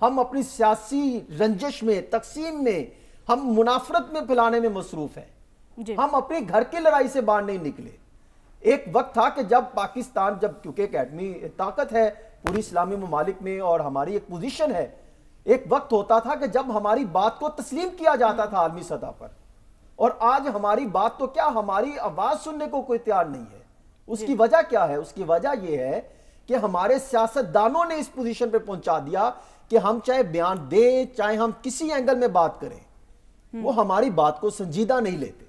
ہم اپنی سیاسی رنجش میں، تقسیم میں، ہم منافرت میں پھیلانے میں مصروف ہیں. ہم اپنے گھر کی لڑائی سے باہر نہیں نکلے. ایک وقت تھا کہ جب پاکستان، کیونکہ ایک ایٹمی طاقت ہے پوری اسلامی ممالک میں اور ہماری ایک پوزیشن ہے، ایک وقت ہوتا تھا کہ جب ہماری بات کو تسلیم کیا جاتا تھا عالمی سطح پر. اور آج ہماری بات تو کیا، ہماری آواز سننے کو کوئی تیار نہیں ہے. اس کی وجہ کیا ہے؟ اس کی وجہ یہ ہے کہ ہمارے سیاستدانوں نے اس پوزیشن پہ پہنچا دیا کہ ہم چاہے بیان دیں، چاہے ہم کسی اینگل میں بات کریں، وہ ہماری بات کو سنجیدہ نہیں لیتے.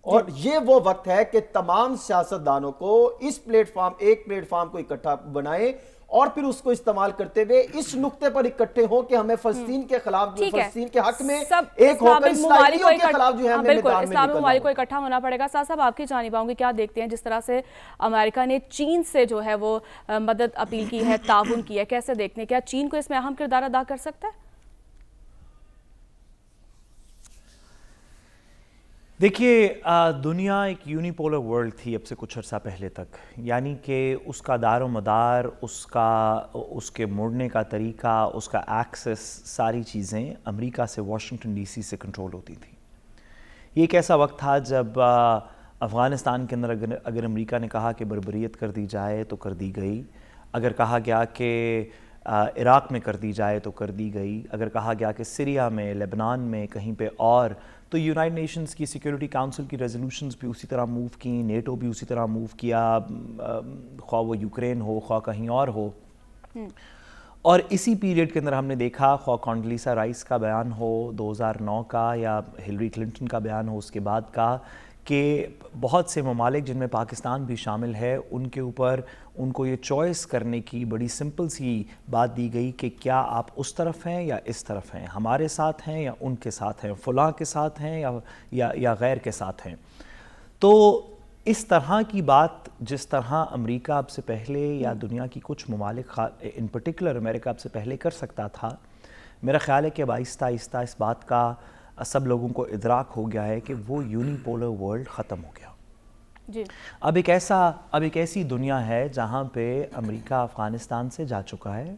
اور یہ وہ وقت ہے کہ تمام سیاستدانوں کو اس ایک پلیٹ فارم کو اکٹھا بنائیں اور پھر اس کو استعمال کرتے ہوئے اس نقطے پر اکٹھے ہوں کہ ہمیں فلسطین کے خلاف، فلسطین کے حق میں ایک ہو کر اسرائیلیوں کے خلاف جو ہے ہمیں میدان میں اسلامی ممالک کو اکٹھا ہونا پڑے گا. صاحب آپ کی جانب آؤں گی، کیا دیکھتے ہیں جس طرح سے امریکہ نے چین سے جو ہے وہ مدد اپیل کی ہے، تعاون کیا ہے، کیسے دیکھتے ہیں؟ کیا چین کو اس میں اہم کردار ادا کر سکتا ہے؟ دیکھیے، دنیا ایک یونیپولر ورلڈ تھی اب سے کچھ عرصہ پہلے تک، یعنی کہ اس کا دار و مدار، اس کے مڑنے کا طریقہ، اس کا ایکسس، ساری چیزیں امریکہ سے، واشنگٹن ڈی سی سے کنٹرول ہوتی تھیں. یہ ایک ایسا وقت تھا جب افغانستان کے اندر اگر امریکہ نے کہا کہ بربریت کر دی جائے تو کر دی گئی، اگر کہا گیا کہ عراق میں کر دی جائے تو کر دی گئی، اگر کہا گیا کہ سیریا میں، لبنان میں، کہیں پہ اور، تو یونائٹڈ نیشنز کی سیکیورٹی کاؤنسل کی ریزولوشنز بھی اسی طرح موو کیں، نیٹو بھی اسی طرح موو کیا، خواہ وہ یوکرین ہو، خواہ کہیں اور ہو. اور اسی پیریڈ کے اندر ہم نے دیکھا، خواہ کونڈلیسا رائس کا بیان ہو 2009 کا یا ہلری کلنٹن کا بیان ہو اس کے بعد کا، کہ بہت سے ممالک جن میں پاکستان بھی شامل ہے، ان کے اوپر ان کو یہ چوائس کرنے کی بڑی سمپل سی بات دی گئی کہ کیا آپ اس طرف ہیں یا اس طرف ہیں، ہمارے ساتھ ہیں یا ان کے ساتھ ہیں، فلاں کے ساتھ ہیں یا غیر کے ساتھ ہیں. تو اس طرح کی بات جس طرح امریکہ اب سے پہلے یا دنیا کی کچھ ممالک ان پرٹیکولر امریکہ اب سے پہلے کر سکتا تھا، میرا خیال ہے کہ اب آہستہ آہستہ اس بات کا سب لوگوں کو ادراک ہو گیا ہے کہ وہ یونیپولر ورلڈ ختم ہو گیا. اب ایک ایسی دنیا ہے جہاں پہ امریکہ افغانستان سے جا چکا ہے،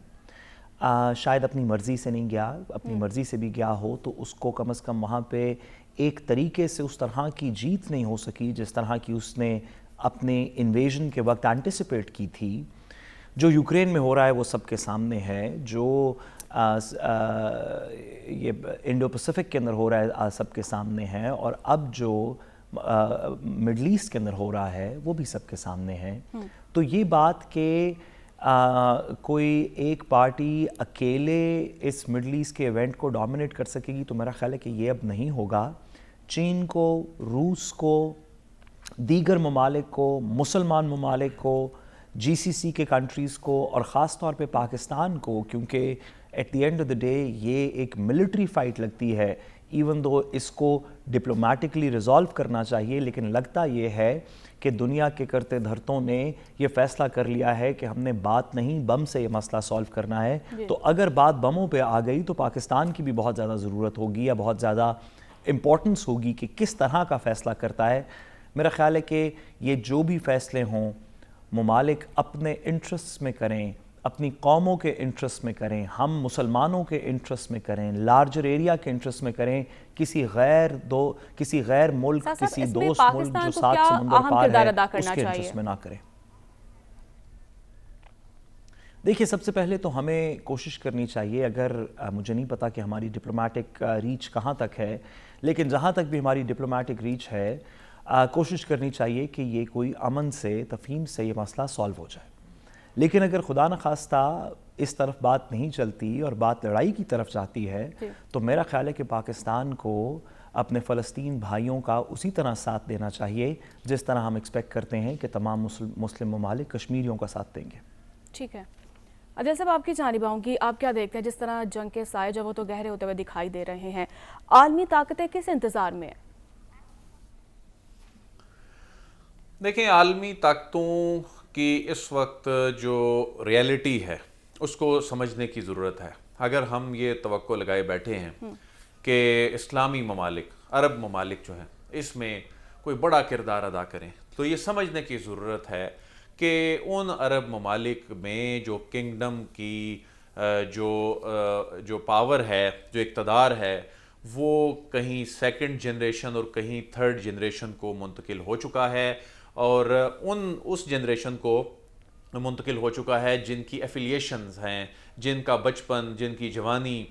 شاید اپنی مرضی سے نہیں گیا، اپنی مرضی سے بھی گیا ہو تو اس کو کم از کم وہاں پہ ایک طریقے سے اس طرح کی جیت نہیں ہو سکی جس طرح کی اس نے اپنے انویژن کے وقت اینٹیسپیٹ کی تھی. جو یوکرین میں ہو رہا ہے وہ سب کے سامنے ہے، جو یہ انڈو پیسفک کے اندر ہو رہا ہے سب کے سامنے ہے، اور اب جو مڈل ایسٹ کے اندر ہو رہا ہے وہ بھی سب کے سامنے ہے. تو یہ بات کہ کوئی ایک پارٹی اکیلے اس مڈل ایسٹ کے ایونٹ کو ڈومینیٹ کر سکے گی تو میرا خیال ہے کہ یہ اب نہیں ہوگا. چین کو، روس کو، دیگر ممالک کو، مسلمان ممالک کو، جی سی سی کے کنٹریز کو، اور خاص طور پہ پاکستان کو، کیونکہ at the end of the day یہ ایک ملٹری فائٹ لگتی ہے، ایون دو اس کو ڈپلومیٹکلی ریزالو کرنا چاہیے، لیکن لگتا یہ ہے کہ دنیا کے کرتے دھرتوں نے یہ فیصلہ کر لیا ہے کہ ہم نے بات نہیں بم سے یہ مسئلہ سالو کرنا ہے. تو اگر بات بموں پہ آ گئی تو پاکستان کی بھی بہت زیادہ ضرورت ہوگی یا بہت زیادہ امپورٹنس ہوگی کہ کس طرح کا فیصلہ کرتا ہے. میرا خیال ہے کہ یہ جو بھی فیصلے ہوں ممالک اپنے انٹرسٹ میں کریں، اپنی قوموں کے انٹرسٹ میں کریں، ہم مسلمانوں کے انٹرسٹ میں کریں، لارجر ایریا کے انٹرسٹ میں کریں، کسی غیر ملک، کسی دوست ملک جو 7 سمندر پار ہے اس کے انٹرسٹ میں نہ کریں. دیکھیے، سب سے پہلے تو ہمیں کوشش کرنی چاہیے، اگر مجھے نہیں پتا کہ ہماری ڈپلومیٹک ریچ کہاں تک ہے، لیکن جہاں تک بھی ہماری ڈپلومیٹک ریچ ہے کوشش کرنی چاہیے کہ یہ کوئی امن سے، تفہیم سے یہ مسئلہ سالو ہو جائے. لیکن اگر خدا نخواستہ اس طرف بات نہیں چلتی اور بات لڑائی کی طرف جاتی ہے تو میرا خیال ہے کہ پاکستان کو اپنے فلسطین بھائیوں کا اسی طرح ساتھ دینا چاہیے جس طرح ہم ایکسپیکٹ کرتے ہیں کہ تمام مسلم ممالک کشمیریوں کا ساتھ دیں گے. ٹھیک ہے عادل صاحب، آپ کی جانب آؤں گی، آپ کیا دیکھتے ہیں جس طرح جنگ کے سائے جو وہ تو گہرے ہوتے ہوئے دکھائی دے رہے ہیں، عالمی طاقتیں کس انتظار میں ہیں؟ دیکھیں، عالمی طاقتوں کی اس وقت جو ریالٹی ہے اس کو سمجھنے کی ضرورت ہے. اگر ہم یہ توقع لگائے بیٹھے ہیں کہ اسلامی ممالک، عرب ممالک جو ہیں اس میں کوئی بڑا کردار ادا کریں، تو یہ سمجھنے کی ضرورت ہے کہ ان عرب ممالک میں جو کنگڈم کی جو پاور ہے، جو اقتدار ہے، وہ کہیں سیکنڈ جنریشن اور کہیں تھرڈ جنریشن کو منتقل ہو چکا ہے، اور اس جنریشن کو منتقل ہو چکا ہے جن کی ایفیلیشنز ہیں، جن کا بچپن، جن کی جوانی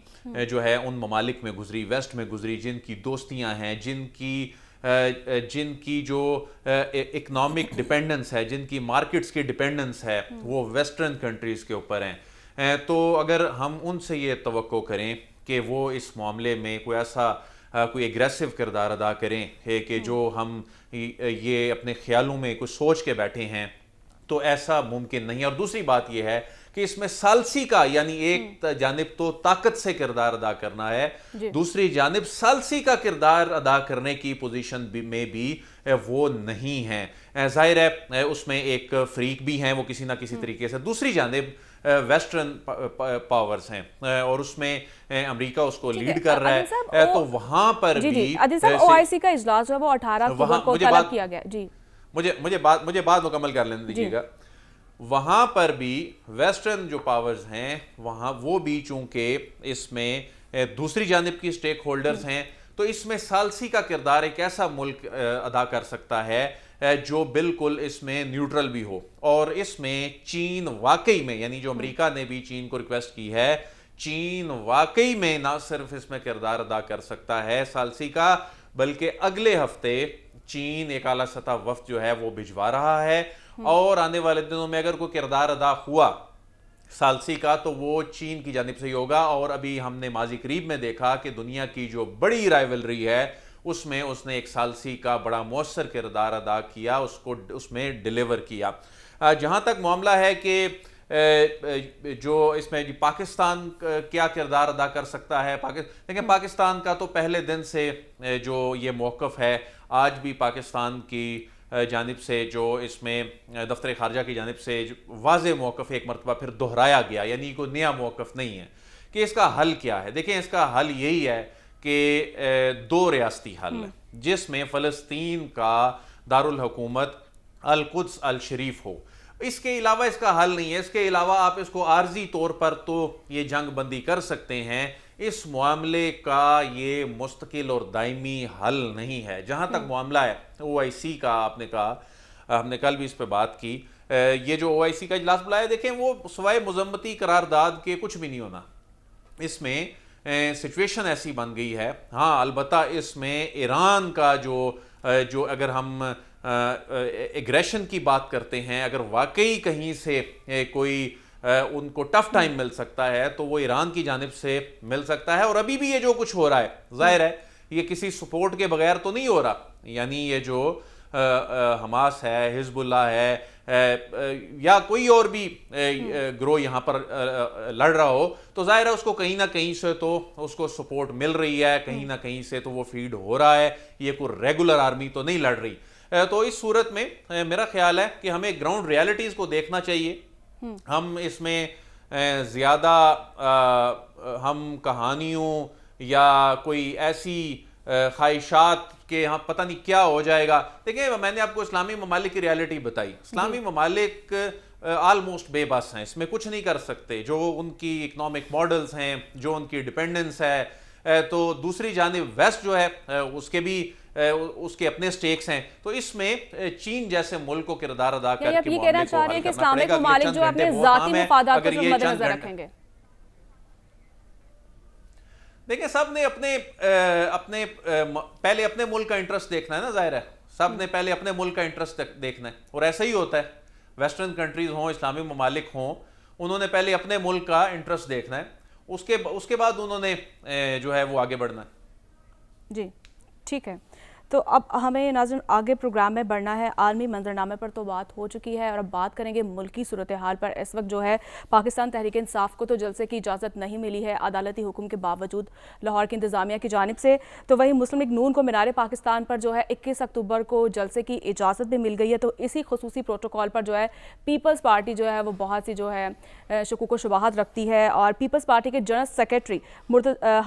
جو ہے ان ممالک میں گزری، ویسٹ میں گزری، جن کی دوستیاں ہیں، جن کی جو اکنامک ڈیپینڈنس ہے، جن کی مارکیٹس کی ڈیپینڈنس ہے، وہ ویسٹرن کنٹریز کے اوپر ہیں. تو اگر ہم ان سے یہ توقع کریں کہ وہ اس معاملے میں کوئی ایگریسو کردار ادا کریں کہ جو ہم یہ اپنے خیالوں میں کچھ سوچ کے بیٹھے ہیں، تو ایسا ممکن نہیں ہے. اور دوسری بات یہ ہے کہ اس میں ثالثی کا، یعنی ایک جانب تو طاقت سے کردار ادا کرنا ہے، دوسری جانب ثالثی کا کردار ادا کرنے کی پوزیشن میں بھی وہ نہیں ہیں. ظاہر ہے اس میں ایک فریق بھی ہیں وہ کسی نہ کسی طریقے سے، دوسری جانب ویسٹرن پاورز ہیں اور اس میں امریکہ اس کو لیڈ کر رہا ہے. تو وہاں پر بھی عادل صاحب OIC کا اجلاس جو ہے وہ 18 اکتوبر کو طلب کیا گیا. جی مجھے بات مکمل کر لینے دیجیے گا. وہاں پر بھی ویسٹرن جو پاورز ہیں وہاں وہ بھی چونکہ اس میں دوسری جانب کی سٹیک ہولڈرز ہیں، تو اس میں ثالثی کا کردار ایک ایسا ملک ادا کر سکتا ہے جو بالکل اس میں نیوٹرل بھی ہو. اور اس میں چین واقعی میں، یعنی جو امریکہ نے بھی چین کو ریکویسٹ کی ہے، چین واقعی میں نہ صرف اس میں کردار ادا کر سکتا ہے ثالثی کا، بلکہ اگلے ہفتے چین ایک اعلیٰ سطح وفد جو ہے وہ بھجوا رہا ہے، اور آنے والے دنوں میں اگر کوئی کردار ادا ہوا ثالثی کا تو وہ چین کی جانب سے ہی ہوگا. اور ابھی ہم نے ماضی قریب میں دیکھا کہ دنیا کی جو بڑی رائیولری ہے اس میں اس نے ایک ثالثی کا بڑا مؤثر کردار ادا کیا، اس میں ڈیلیور کیا. جہاں تک معاملہ ہے کہ جو اس میں پاکستان کیا کردار ادا کر سکتا ہے، لیکن پاکستان کا تو پہلے دن سے جو یہ موقف ہے، آج بھی پاکستان کی جانب سے جو اس میں دفتر خارجہ کی جانب سے واضح موقف ایک مرتبہ پھر دہرایا گیا، یعنی کوئی نیا موقف نہیں ہے کہ اس کا حل کیا ہے. دیکھیں اس کا حل یہی ہے کہ دو ریاستی حل ہے جس میں فلسطین کا دارالحکومت القدس الشریف ہو. اس کے علاوہ اس کا حل نہیں ہے. اس کے علاوہ آپ اس کو عارضی طور پر تو یہ جنگ بندی کر سکتے ہیں، اس معاملے کا یہ مستقل اور دائمی حل نہیں ہے. جہاں تک معاملہ ہے OIC کا، آپ نے کہا، ہم نے کل بھی اس پہ بات کی، یہ جو OIC کا اجلاس بلایا، دیکھیں وہ سوائے مذمتی قرارداد کے کچھ بھی نہیں ہونا. اس میں سچویشن ایسی بن گئی ہے. ہاں البتہ اس میں ایران کا جو اگر ہم ایگریشن کی بات کرتے ہیں، اگر واقعی کہیں سے کوئی ان کو ٹف ٹائم مل سکتا ہے تو وہ ایران کی جانب سے مل سکتا ہے. اور ابھی بھی یہ جو کچھ ہو رہا ہے ظاہر ہے یہ کسی سپورٹ کے بغیر تو نہیں ہو رہا. یعنی یہ جو حماس ہے، حزب اللہ ہے، یا کوئی اور بھی گروہ یہاں پر لڑ رہا ہو تو ظاہر ہے اس کو کہیں نہ کہیں سے تو اس کو سپورٹ مل رہی ہے، کہیں نہ کہیں سے تو وہ فیڈ ہو رہا ہے. یہ کوئی ریگولر آرمی تو نہیں لڑ رہی. تو اس صورت میں میرا خیال ہے کہ ہمیں گراؤنڈ ریالٹیز کو دیکھنا چاہیے. ہم اس میں زیادہ ہم کہانیوں یا کوئی ایسی خواہشات کہ ہاں پتہ نہیں کیا ہو جائے گا. دیکھیں میں نے آپ کو اسلامی ممالک کی ریالٹی بتائی. اسلامی ممالک آلموسٹ بے بس ہیں، اس میں کچھ نہیں کر سکتے. جو ان کی اکنامک ماڈلز ہیں، جو ان کی ڈیپینڈنس ہے، تو دوسری جانب ویسٹ جو ہے اس کے اپنے سٹیکس ہیں. تو اس میں چین جیسے ملک کو کردار ادا کر کے یہ کہنا چاہ رہے ہیں کہ اسلامک ممالک جو اپنے ذاتی مفادات کو مد نظر رکھیں گے. دیکھیں سب نے اپنے پہلے اپنے ملک کا انٹرسٹ دیکھنا ہے نا. ظاہر ہے سب نے پہلے اپنے ملک کا انٹرسٹ دیکھنا ہے، اور ایسا ہی ہوتا ہے. ویسٹرن کنٹریز ہوں، اسلامی ممالک ہوں، انہوں نے پہلے اپنے ملک کا انٹرسٹ دیکھنا ہے، اس کے بعد انہوں نے جو ہے وہ آگے بڑھنا ہے. جی ٹھیک ہے. تو اب ہمیں ناظرین آگے پروگرام میں بڑھنا ہے. عالمی منظرنامے پر تو بات ہو چکی ہے اور اب بات کریں گے ملکی صورتحال پر. اس وقت جو ہے پاکستان تحریک انصاف کو تو جلسے کی اجازت نہیں ملی ہے عدالتی حکم کے باوجود لاہور کی انتظامیہ کی جانب سے. تو وہی مسلم لیگ نون کو مینار پاکستان پر جو ہے 21 اکتوبر کو جلسے کی اجازت بھی مل گئی ہے. تو اسی خصوصی پروٹوکول پر جو ہے پیپلز پارٹی جو ہے وہ بہت سی جو ہے شکوک و شبہات رکھتی ہے، اور پیپلز پارٹی کے جنرل سیکریٹری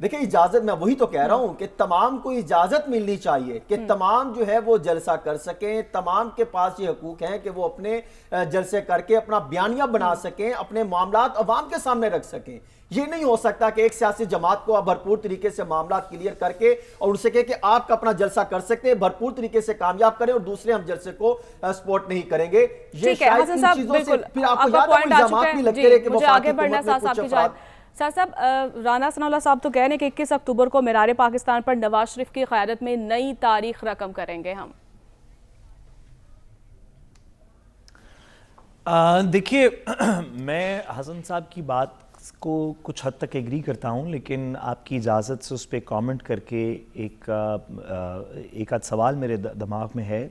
دیکھیں اجازت میں وہی تو کہہ رہا ہوں کہ تمام کو اجازت ملنی چاہیے کہ تمام جو ہے وہ جلسہ کر سکیں, تمام کے پاس یہ حقوق ہیں کہ وہ اپنے جلسے کر کے اپنا بیانیہ بنا سکیں, اپنے معاملات عوام کے سامنے رکھ سکیں. یہ نہیں ہو سکتا کہ ایک سیاسی جماعت کو بھرپور طریقے سے معاملات کلیئر کر کے اور ان سے کہے کہ آپ اپنا جلسہ کر سکتے ہیں, بھرپور طریقے سے کامیاب کریں اور دوسرے ہم جلسے کو سپورٹ نہیں کریں گے. یہ شاید ان چیزوں سے پھر آپ کو یاد ہے الزامات بھی لگتے رہے کہ وفاقی حکومت میں کچھ افراد. سر صاحب, رانا ثناء اللہ صاحب تو کہہ رہے ہیں کہ 21 اکتوبر کو مینار پاکستان پر نواز شریف کی قیادت میں نئی تاریخ رقم کریں گے ہم. دیکھیے میں حسن صاحب کی بات کو کچھ حد تک ایگری کرتا ہوں, لیکن آپ کی اجازت سے اس پہ کامنٹ کر کے ایک آدھ سوال میرے دماغ میں ہے.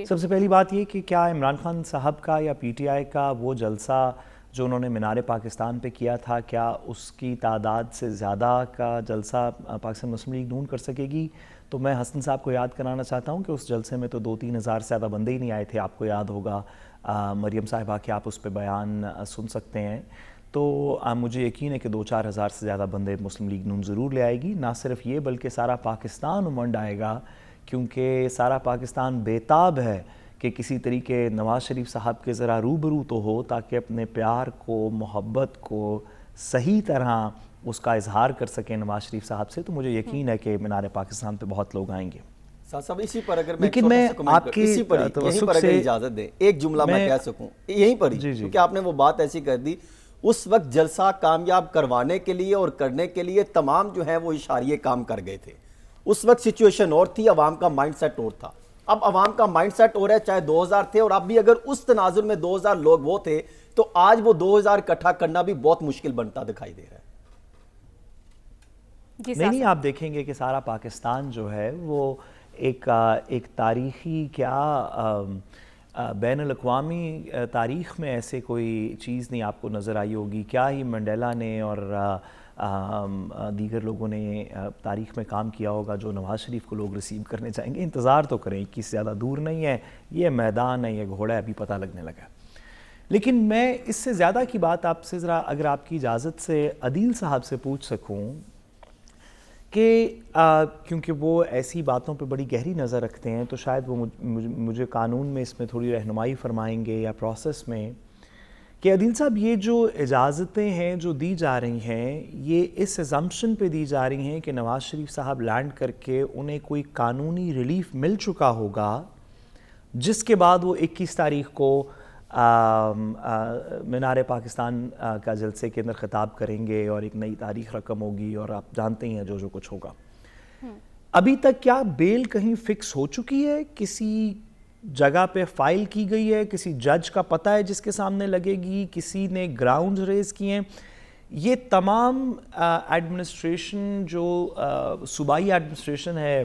سب سے پہلی بات یہ کہ کیا عمران خان صاحب کا یا پی ٹی آئی کا وہ جلسہ جو انہوں نے مینار پاکستان پہ کیا تھا, کیا اس کی تعداد سے زیادہ کا جلسہ پاکستان مسلم لیگ نون کر سکے گی؟ تو میں حسن صاحب کو یاد کرانا چاہتا ہوں کہ اس جلسے میں تو 2-3 ہزار سے زیادہ بندے ہی نہیں آئے تھے. آپ کو یاد ہوگا مریم صاحبہ کے, آپ اس پہ بیان سن سکتے ہیں. تو مجھے یقین ہے کہ 2-4 ہزار سے زیادہ بندے مسلم لیگ نون ضرور لے آئے گی. نہ صرف یہ بلکہ سارا پاکستان امنڈ آئے گا, کیونکہ سارا پاکستان بےتاب ہے کہ کسی طریقے نواز شریف صاحب کے ذرا روبرو تو ہو, تاکہ اپنے پیار کو, محبت کو صحیح طرح اس کا اظہار کر سکیں نواز شریف صاحب سے. تو مجھے یقین ہے کہ مینار پاکستان پہ بہت لوگ آئیں گے. صاحب اسی پر اگر میں آپ کی یہیں پر اگر اجازت دیں ایک جملہ میں کہہ سکوں یہیں پر ہی, کیونکہ آپ نے وہ بات ایسی کر دی. اس وقت جلسہ کامیاب کروانے کے لیے اور کرنے کے لیے تمام جو ہیں وہ اشاریے کام کر گئے تھے. اس وقت سچویشن اور تھی, عوام کا مائنڈ سیٹ اور تھا. اب عوام کا مائنڈ سیٹ ہو رہا ہے, چاہے 2000 تھے اور اب بھی اگر اس تناظر میں 2000 لوگ وہ تھے تو آج وہ 2000 اکٹھا کرنا بھی بہت مشکل بنتا دکھائی دے رہا ہے. نہیں, آپ دیکھیں گے کہ سارا پاکستان جو ہے وہ ایک تاریخی کیا بین الاقوامی تاریخ میں ایسے کوئی چیز نہیں آپ کو نظر آئی ہوگی. کیا ہی منڈیلا نے اور دیگر لوگوں نے تاریخ میں کام کیا ہوگا جو نواز شریف کو لوگ ریسیو کرنے چاہیں گے. انتظار تو کریں, 21 زیادہ دور نہیں ہے, یہ میدان ہے, یہ گھوڑا ہے, ابھی پتہ لگنے لگا. لیکن میں اس سے زیادہ کی بات آپ سے ذرا اگر آپ کی اجازت سے عدیل صاحب سے پوچھ سکوں کہ کیونکہ وہ ایسی باتوں پہ بڑی گہری نظر رکھتے ہیں, تو شاید وہ مجھے قانون میں اس میں تھوڑی رہنمائی فرمائیں گے یا پروسیس میں, کہ عدیل صاحب یہ جو اجازتیں ہیں جو دی جا رہی ہیں یہ اس ایزمپشن پہ دی جا رہی ہیں کہ نواز شریف صاحب لینڈ کر کے انہیں کوئی قانونی ریلیف مل چکا ہوگا, جس کے بعد وہ 21 تاریخ کو مینار پاکستان کا جلسے کے اندر خطاب کریں گے اور ایک نئی تاریخ رقم ہوگی اور آپ جانتے ہی ہیں جو کچھ ہوگا. ابھی تک کیا بیل کہیں فکس ہو چکی ہے, کسی جگہ پہ فائل کی گئی ہے, کسی جج کا پتہ ہے جس کے سامنے لگے گی, کسی نے گراؤنڈ ریز کیے ہیں؟ یہ تمام ایڈمنسٹریشن جو صوبائی ایڈمنسٹریشن ہے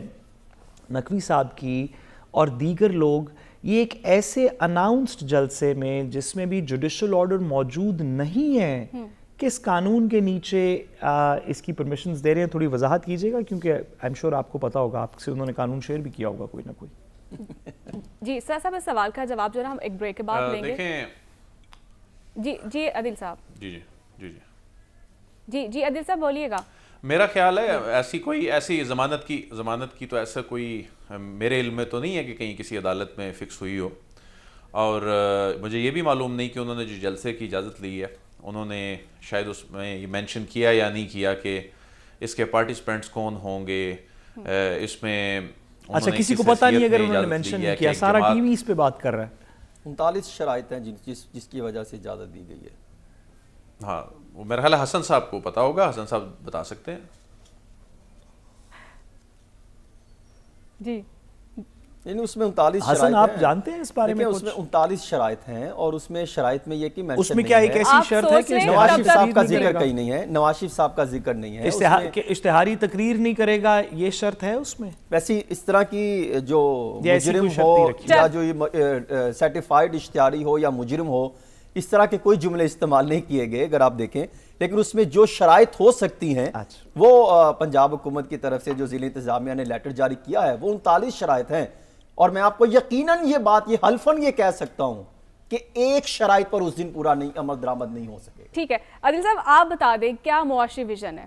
نقوی صاحب کی اور دیگر لوگ, یہ ایک ایسے اناؤنسڈ جلسے میں جس میں بھی جوڈیشل آرڈر موجود نہیں ہے, کس قانون کے نیچے اس کی پرمیشنز دے رہے ہیں؟ تھوڑی وضاحت کیجیے گا, کیونکہ آئی ایم شیور آپ کو پتا ہوگا, آپ سے انہوں نے قانون شیئر بھی کیا ہوگا کوئی نہ کوئی. جی سر صاحب, اس سوال کا جواب جو ہے ہم ایک بریک کے بعد لیں گے. جی عدیل صاحب. جی عدیل صاحب بولیے گا. میرا خیال ہے ایسی ضمانت کی تو ایسا کوئی میرے علم میں تو نہیں ہے کہ کہیں کسی عدالت میں فکس ہوئی ہو, اور مجھے یہ بھی معلوم نہیں کہ انہوں نے جو جلسے کی اجازت لی ہے انہوں نے شاید اس میں یہ مینشن کیا یا نہیں کیا کہ اس کے پارٹیسپینٹس کون ہوں گے. اس میں اچھا کسی کو پتہ نہیں اگر انہوں نے مینشن نہیں کیا, سارا ٹی وی اس پہ بات کر رہا ہے. 39 شرائط ہیں جس کی وجہ سے اجازت دی گئی ہے. ہاں وہ میرا خیال ہے حسن صاحب کو پتا ہوگا, حسن صاحب بتا سکتے ہیں. جی یعنی اس میں 39 شرائط حسن آپ جانتے ہیں اس بارے میں؟ اس میں 39 شرائط ہیں اور اس میں شرائط میں یہ کہ اس میں کیا ایک ایسی شرط ہے کہ نواز شریف صاحب کا ذکر کہیں نہیں ہے, نواز شریف صاحب کا ذکر نہیں ہے, اشتہاری تقریر نہیں کرے گا, یہ شرط ہے اس میں؟ ویسی اس طرح کی جو مجرم ہو یا جو سرٹیفائیڈ اشتہاری ہو یا مجرم ہو, اس طرح کے کوئی جملے استعمال نہیں کیے گئے اگر آپ دیکھیں. لیکن اس میں جو شرائط ہو سکتی ہیں وہ پنجاب حکومت کی طرف سے جو ضلع انتظامیہ نے لیٹر جاری کیا ہے وہ 39 شرائط ہیں, اور میں آپ کو یقیناً یہ بات یہ حلفاً یہ کہہ سکتا ہوں کہ ایک شرائط پر اس دن پورا نہیں عمل درآمد نہیں ہو سکے. ٹھیک ہے عدیل صاحب, آپ بتا دیں کیا معاشی ویژن ہے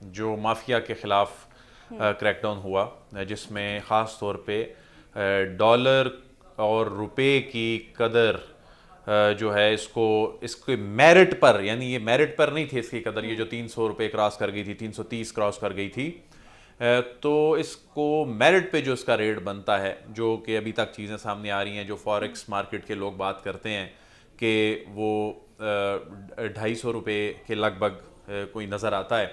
جو مافیا کے خلاف کریک ڈاؤن ہوا، جس میں خاص طور پہ ڈالر اور روپے کی قدر جو ہے اس کے میرٹ پر، یعنی یہ میرٹ پر نہیں تھی اس کی قدر، یہ جو 300 روپے کراس کر گئی تھی، 330 کراس کر گئی تھی، تو اس کو میرٹ پہ جو اس کا ریٹ بنتا ہے، جو کہ ابھی تک چیزیں سامنے آ رہی ہیں، جو فوریکس مارکیٹ کے لوگ بات کرتے ہیں کہ وہ 250 روپے کے لگ بھگ کوئی نظر آتا ہے،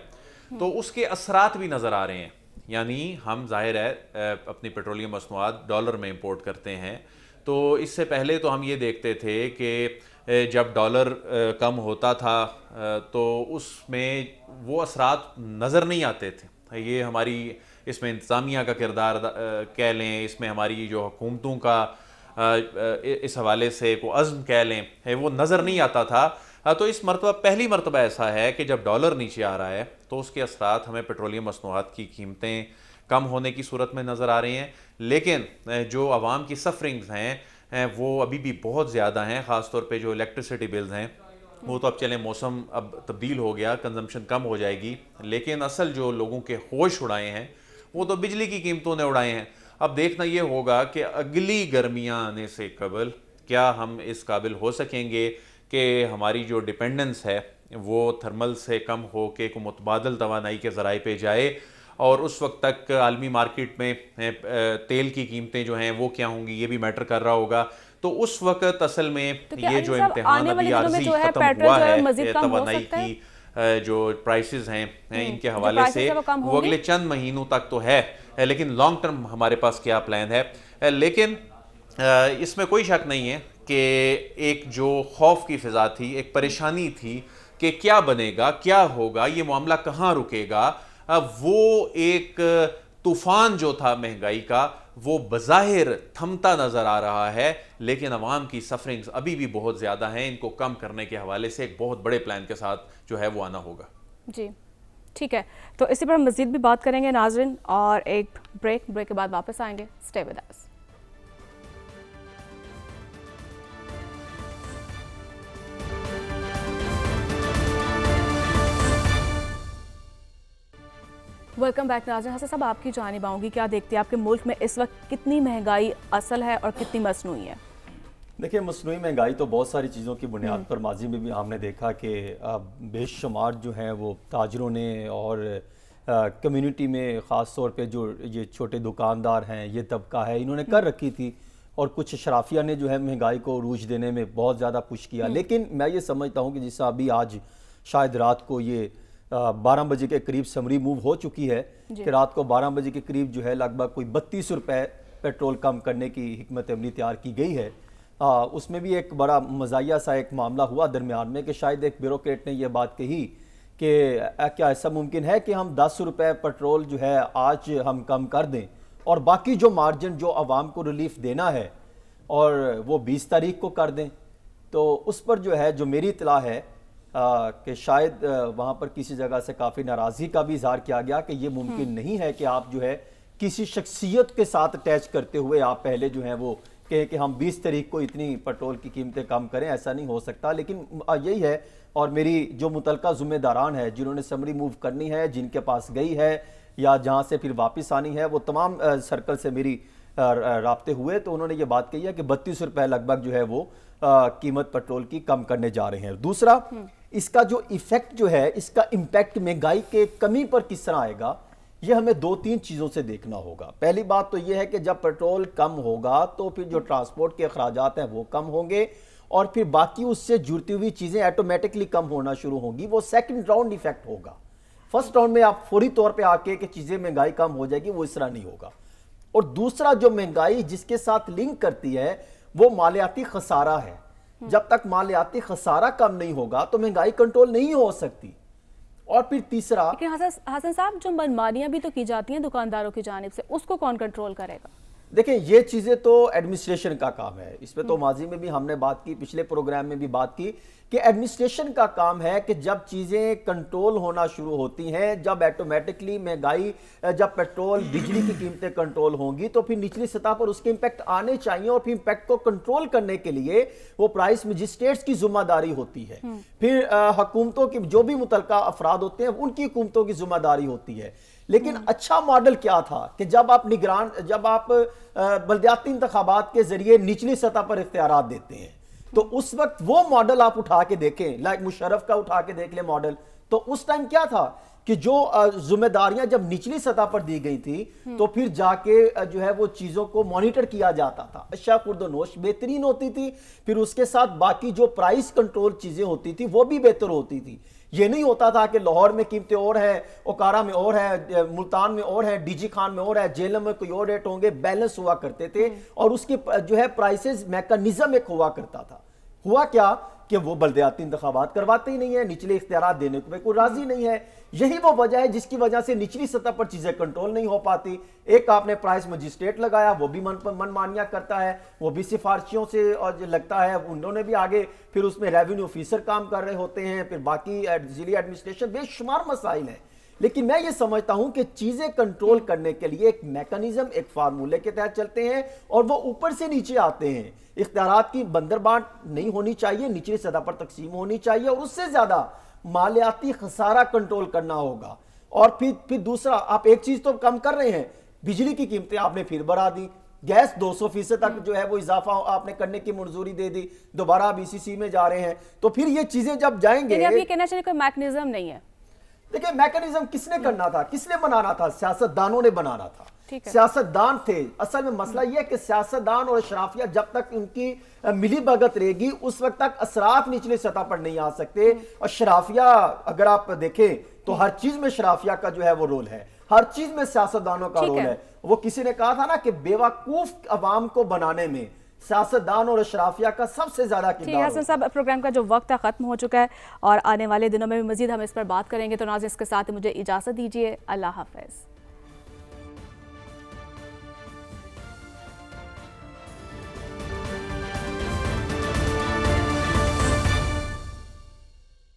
تو اس کے اثرات بھی نظر آ رہے ہیں. یعنی ہم ظاہر ہے اپنی پیٹرولیم مصنوعات ڈالر میں امپورٹ کرتے ہیں، تو اس سے پہلے تو ہم یہ دیکھتے تھے کہ جب ڈالر کم ہوتا تھا تو اس میں وہ اثرات نظر نہیں آتے تھے. یہ ہماری اس میں انتظامیہ کا کردار کہہ لیں، اس میں ہماری جو حکومتوں کا اس حوالے سے کو عزم کہہ لیں، وہ نظر نہیں آتا تھا. تو اس مرتبہ پہلی مرتبہ ایسا ہے کہ جب ڈالر نیچے آ رہا ہے تو اس کے اثرات ہمیں پیٹرولیم مصنوعات کی قیمتیں کم ہونے کی صورت میں نظر آ رہی ہیں، لیکن جو عوام کی سفرنگز ہیں وہ ابھی بھی بہت زیادہ ہیں. خاص طور پہ جو الیکٹریسٹی بلز ہیں وہ تو اب چلیں موسم اب تبدیل ہو گیا، کنزمپشن کم ہو جائے گی، لیکن اصل جو لوگوں کے ہوش اڑائے ہیں وہ تو بجلی کی قیمتوں نے اڑائے ہیں. اب دیکھنا یہ ہوگا کہ اگلی گرمیاں آنے سے قبل کیا ہم اس قابل ہو سکیں گے کہ ہماری جو ڈیپینڈنس ہے وہ تھرمل سے کم ہو کے کو متبادل توانائی کے ذرائع پہ جائے، اور اس وقت تک عالمی مارکیٹ میں تیل کی قیمتیں جو ہیں وہ کیا ہوں گی، یہ بھی میٹر کر رہا ہوگا. تو اس وقت اصل میں یہ جو امتحان ابھی عارضی ختم ہوا ہے توانائی کی جو پرائسز ہیں ان کے حوالے سے، وہ اگلے چند مہینوں تک تو ہے، لیکن لانگ ٹرم ہمارے پاس کیا پلان ہے. لیکن اس میں کوئی شک نہیں ہے کہ ایک جو خوف کی فضا تھی، ایک پریشانی تھی کہ کیا بنے گا، کیا ہوگا، یہ معاملہ کہاں رکے گا، وہ ایک طوفان جو تھا مہنگائی کا وہ بظاہر تھمتا نظر آ رہا ہے، لیکن عوام کی سفرنگز ابھی بھی بہت زیادہ ہیں. ان کو کم کرنے کے حوالے سے ایک بہت بڑے پلان کے ساتھ جو ہے وہ آنا ہوگا. جی ٹھیک ہے، تو اسی پر ہم مزید بھی بات کریں گے ناظرین، اور ایک بریک کے بعد واپس آئیں گے. Stay with us. Welcome back ناظرین. حسن صاحب، آپ کی جانب آؤں گی، کیا دیکھتے ہیں آپ کے ملک میں اس وقت کتنی مہنگائی اصل ہے اور کتنی مصنوعی ہے؟ دیکھیں، مصنوعی مہنگائی تو بہت ساری چیزوں کی بنیاد پر ماضی میں بھی ہم نے دیکھا کہ بے شمار جو ہیں وہ تاجروں نے اور کمیونٹی میں خاص طور پہ جو یہ چھوٹے دکاندار ہیں، یہ طبقہ ہے، انہوں نے کر رکھی تھی، اور کچھ اشرافیہ نے جو ہے مہنگائی کو عروج دینے میں بہت زیادہ پش کیا. لیکن میں یہ سمجھتا ہوں کہ جس طرح ابھی آج شاید رات کو یہ 12 بجے کے قریب سمری موو ہو چکی ہے کہ رات کو 12 بجے کے قریب جو ہے لگ بھگ کوئی 32 روپے پیٹرول کم کرنے کی حکمت عملی تیار کی گئی ہے. اس میں بھی ایک بڑا مزاحیہ سا ایک معاملہ ہوا درمیان میں کہ شاید ایک بیوروکریٹ نے یہ بات کہی کہ کیا ایسا ممکن ہے کہ ہم 10 روپے پیٹرول جو ہے آج ہم کم کر دیں اور باقی جو مارجن جو عوام کو ریلیف دینا ہے اور وہ 20 تاریخ کو کر دیں. تو اس پر جو ہے جو میری اطلاع ہے کہ شاید وہاں پر کسی جگہ سے کافی ناراضی کا بھی اظہار کیا گیا کہ یہ ممکن نہیں ہے کہ آپ جو ہے کسی شخصیت کے ساتھ اٹیچ کرتے ہوئے آپ پہلے جو ہیں وہ کہ ہم 20 تاریخ کو اتنی پیٹرول کی قیمتیں کم کریں. ایسا نہیں ہو سکتا. لیکن یہی ہے، اور میری جو متعلقہ ذمہ داران ہے جنہوں نے سمری موو کرنی ہے، جن کے پاس گئی ہے یا جہاں سے پھر واپس آنی ہے، وہ تمام سرکل سے میری رابطے ہوئے تو انہوں نے یہ بات کہی ہے کہ 32 روپے لگ بھگ جو ہے وہ قیمت پیٹرول کی کم کرنے جا رہے ہیں. دوسرا، اس کا جو ایفیکٹ جو ہے، اس کا امپیکٹ مہنگائی کے کمی پر کس طرح آئے گا، یہ ہمیں 2-3 چیزوں سے دیکھنا ہوگا. پہلی بات تو یہ ہے کہ جب پیٹرول کم ہوگا تو پھر جو ٹرانسپورٹ کے اخراجات ہیں وہ کم ہوں گے، اور پھر باقی اس سے جڑتی ہوئی چیزیں آٹومیٹکلی کم ہونا شروع ہوں گی. وہ سیکنڈ راؤنڈ ایفیکٹ ہوگا. فرسٹ راؤنڈ میں آپ فوری طور پہ آ کے کہ چیزیں مہنگائی کم ہو جائے گی، وہ اس طرح نہیں ہوگا. اور دوسرا جو مہنگائی جس کے ساتھ لنک کرتی ہے وہ مالیاتی خسارہ ہے. جب تک مالیاتی خسارہ کم نہیں ہوگا تو مہنگائی کنٹرول نہیں ہو سکتی. اور پھر تیسرا، لیکن حسن صاحب، جو منمانیاں بھی تو کی جاتی ہیں دکانداروں کی جانب سے، اس کو کون کنٹرول کرے گا؟ دیکھیں یہ چیزیں تو ایڈمنسٹریشن کا کام ہے، اس پہ تو ماضی میں بھی ہم نے بات کی، پچھلے پروگرام میں بھی بات کی کہ ایڈمنسٹریشن کا کام ہے کہ جب چیزیں کنٹرول ہونا شروع ہوتی ہیں، جب ایٹومیٹکلی مہنگائی، جب پیٹرول بجلی کی قیمتیں کنٹرول ہوں گی تو پھر نچلی سطح پر اس کے امپیکٹ آنے چاہیے، اور پھر امپیکٹ کو کنٹرول کرنے کے لیے وہ پرائس مجسٹریٹس کی ذمہ داری ہوتی ہے، پھر حکومتوں کی جو بھی متعلقہ افراد ہوتے ہیں ان کی حکومتوں کی ذمہ داری ہوتی ہے۔ لیکن اچھا ماڈل کیا تھا کہ جب آپ بلدیاتی انتخابات کے ذریعے نچلی سطح پر اختیارات دیتے ہیں تو اس وقت وہ ماڈل آپ اٹھا کے دیکھیں، لائک مشرف کا اٹھا کے دیکھ لیں ماڈل، تو اس ٹائم کیا تھا کہ جو ذمہ داریاں جب نچلی سطح پر دی گئی تھی تو پھر جا کے جو ہے وہ چیزوں کو مانیٹر کیا جاتا تھا، اشیاء خورد و نوش بہترین ہوتی تھی، پھر اس کے ساتھ باقی جو پرائس کنٹرول چیزیں ہوتی تھی وہ بھی بہتر ہوتی تھی۔ یہ نہیں ہوتا تھا کہ لاہور میں قیمتیں اور ہے، اوکارا میں اور ہے، ملتان میں اور ہے، ڈی جی خان میں اور ہے، جیلم میں کوئی اور ریٹ ہوں گے، بیلنس ہوا کرتے تھے، اور اس کے جو ہے پرائسز میکانزم ایک ہوا کرتا تھا۔ ہوا کیا کہ وہ بلدیاتی انتخابات کرواتے ہی نہیں ہے، نچلے اختیارات دینے کو کوئی راضی نہیں ہے، یہی وہ وجہ ہے جس کی وجہ سے نچلی سطح پر چیزیں کنٹرول نہیں ہو پاتی۔ ایک آپ نے پرائس مجسٹریٹ لگایا، وہ بھی من مانیاں کرتا ہے، وہ بھی سفارشیوں سے اور لگتا ہے، انہوں نے بھی آگے پھر اس میں ریونیو آفیسر کام کر رہے ہوتے ہیں، پھر باقی ضلعی ایڈمنسٹریشن، بے شمار مسائل ہیں۔ لیکن میں یہ سمجھتا ہوں کہ چیزیں کنٹرول کرنے کے لیے ایک میکانزم، ایک فارمولے کے تحت چلتے ہیں اور وہ اوپر سے نیچے آتے ہیں۔ اختیارات کی بندر بانٹ نہیں ہونی چاہیے، نچلی سطح پر تقسیم ہونی چاہیے، اور اس سے زیادہ مالیاتی خسارہ کنٹرول کرنا ہوگا۔ اور پھر دوسرا، آپ ایک چیز تو کم کر رہے ہیں، بجلی کی قیمتیں آپ نے پھر بڑھا دی، گیس 200% تک جو ہے وہ اضافہ آپ نے کرنے کی منظوری دے دی، دوبارہ آپ ECC میں جا رہے ہیں، تو پھر یہ چیزیں جب جائیں گے، اب یہ کہنا چاہیے کوئی میکنزم نہیں ہے۔ دیکھیں میکنزم کس نے کرنا تھا، کس نے بنانا تھا؟ سیاستدانوں نے بنانا تھا، سیاستدان تھے۔ اصل میں مسئلہ یہ ہے کہ سیاستدان اور اشرافیہ جب تک ان کی ملی بھگت رہے گی اس وقت تک اثرات نچلے سطح پر نہیں آ سکتے۔ اشرافیہ اگر آپ دیکھیں تو ہر چیز میں اشرافیہ کا جو ہے وہ رول ہے، ہر چیز میں سیاستدانوں کا رول ہے۔ وہ کسی نے کہا تھا نا کہ بیوقوف عوام کو بنانے میں سیاستدان اور اشرافیہ کا سب سے زیادہ کردار ہے۔ حسن صاحب، پروگرام کا جو وقت ختم ہو چکا ہے اور آنے والے دنوں میں بھی مزید ہم اس پر بات کریں گے، تو ناظرین اس کے ساتھ مجھے اجازت دیجیے، اللہ حافظ۔